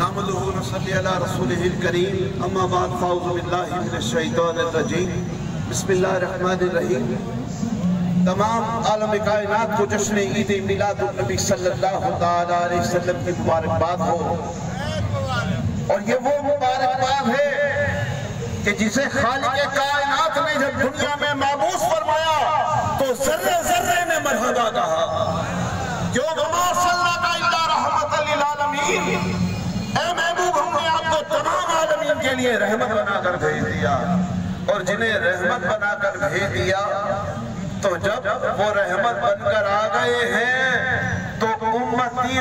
نحمده ونصلي على رسوله الكريم اما بعد فاعوذ بالله من الشیطان الرجیم بسم اللہ الرحمن الرحیم۔ تمام عالم کائنات کو جشن عید میلاد النبی صلی اللہ علیہ وسلم کی مبارکباد ہو، اور یہ وہ مبارکباد ہے کہ جسے خالق کائنات نے جب دنیا میں مابعوث فرمایا تو ذرے ذرے میں مرحبا کہا، کیوں وما ارسلناک الا رحمۃ للعالمین، اے محبوب ہم نے آپ کو تمام عالمین کے لیے رحمت بنا کر بھیج دیا، اور جنہیں رحمت بنا کر بھیج دیا تو جب وہ رحمت بن کر آ گئے ہیں تو امتی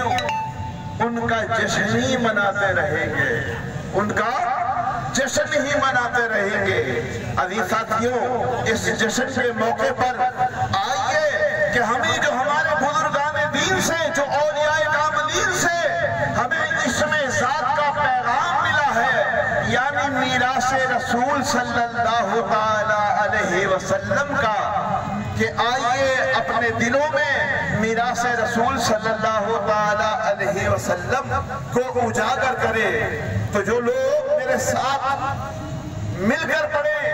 ان کا جشن ہی مناتے رہیں گے، ان کا جشن ہی مناتے رہیں گے۔ عزیز ساتھیوں، اس جشن کے موقع پر آئیے کہ ہمیں جو ہمارے بزرگان دین سے، جو اولیاء کاملین سے ہمیں اسم ذات کا پیغام ملا ہے، یعنی میراث رسول صلی اللہ علیہ وسلم کا، کہ آئیے اپنے دلوں میں میراث رسول صلی اللہ علیہ وسلم کو اجاگر کرے۔ تو جو لوگ میرے ساتھ مل کر پڑھیں،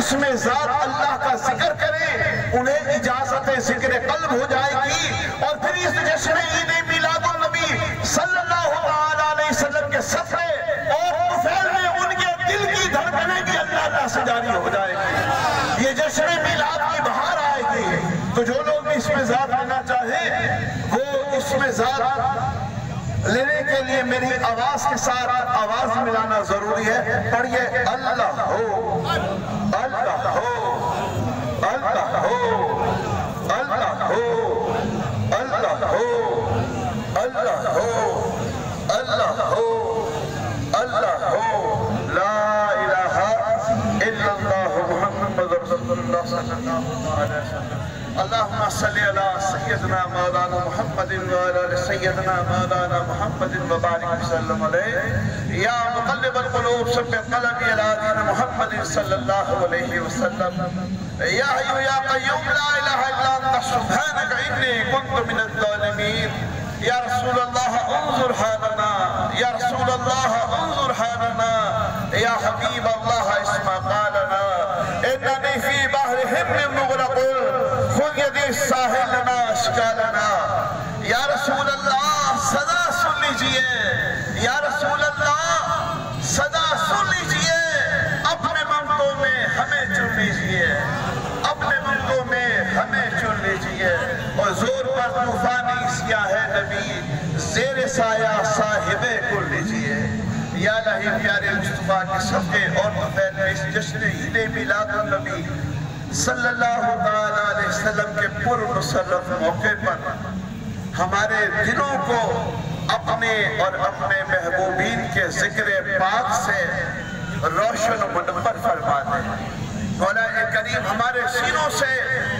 اسم ذات اللہ کا ذکر کریں، انہیں اجازت ذکر قلب ہو جائے گی، اور پھر اس جشن عید میلاد النبی صلی اللہ علیہ وسلم کے صفحے اور طفیل میں ان کے دل کی دھڑکنیں بھی اللہ سے جاری ہو جائے گی، یہ جشن میلاد کی بہار آئے گی۔ تو جو لوگ بھی اسم ذات لینا چاہیں وہ اسم ذات لینے کے لیے میری آواز کے ساتھ آواز ملانا ضروری ہے۔ پڑھیے اللہ ہو، اللہ ہو، اللہ ہو، اللہ ہو، اللہ ہو، اللہ ہو، اللہ ہو، اللہ ہو، لا الہ الا اللہ محمد رسول اللہ صلی اللہ علیہ وسلم۔ اللہم صلی علی سیدنا مولانا محمد وعلی سیدنا مولانا محمد وبارک وسلم علیہ۔ یا مقلب القلوب ثبت قلبی علی دین محمد صلی اللہ علیہ وسلم۔ یا حی یا قیوم لا الہ الا انت سبحانک انی کنت من الظالمین۔ یا رسول اللہ انظر حالنا، یا رسول اللہ انظر حالنا، یا حبیب اللہ اسمع قالنا، اننی فی بحرہم مغرق، خذ یدی ساحل لنا اشکالنا۔ یا رسول اللہ صدا سن لیجئے، یا رسول اللہ صدا سن لیجئے، اپنے ممتوں میں ہمیں چن لیجئے، اپنے ممتوں میں ہمیں چن لیجئے، اور زور پر طوفانی سیاہ نبی زیر سایہ صاحبے کو لیجئے۔ یا الہی پیارے مصطفیٰ کے صدقے اور طفیل میں اس جشن عید میلاد النبی صلی اللہ علیہ وسلم کے پر مسرت موقع پر ہمارے دلوں کو اپنے اور اپنے محبوبین کے ذکر پاک سے روشن و منور فرما دے۔ مولا کریم ہمارے سینوں سے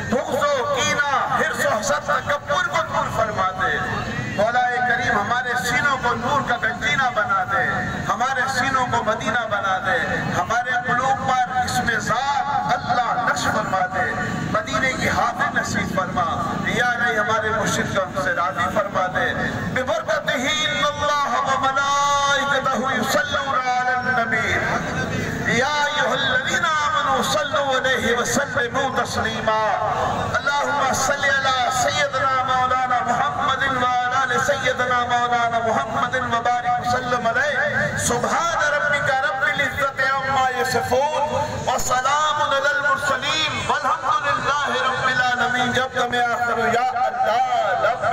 بغض و کینہ، حرص و حسد، تکبر کو دور فرما دے۔ مولا کریم ہمارے سینوں کو نور کا گنجینہ بنا دے، ہمارے سینوں کو مدینہ بنا دے، ہمارے قلوب پر اسم ذات اللہ نقش فرما دے، مدینے کی حافظ نصیب فرما۔ یا الہی ہمارے مرشد کو ہم سے راضی فرما دے۔ ببرکتہ ان اللہ و ملائکتہ یصلون علی النبی یا ایھا الذین آمنوا صلوا علیہ وسلموا تسلیما۔ اللہم صلی علی سیدنا مولانا محمد وعلی سیدنا مولانا محمد وبارک وسلم علیہ۔ سبحان ربک رب العزت عما یصفون وسلام علی المرسلین والحمد للہ رب العالمین۔ جب تمہیں آخر یا اللہ لفظ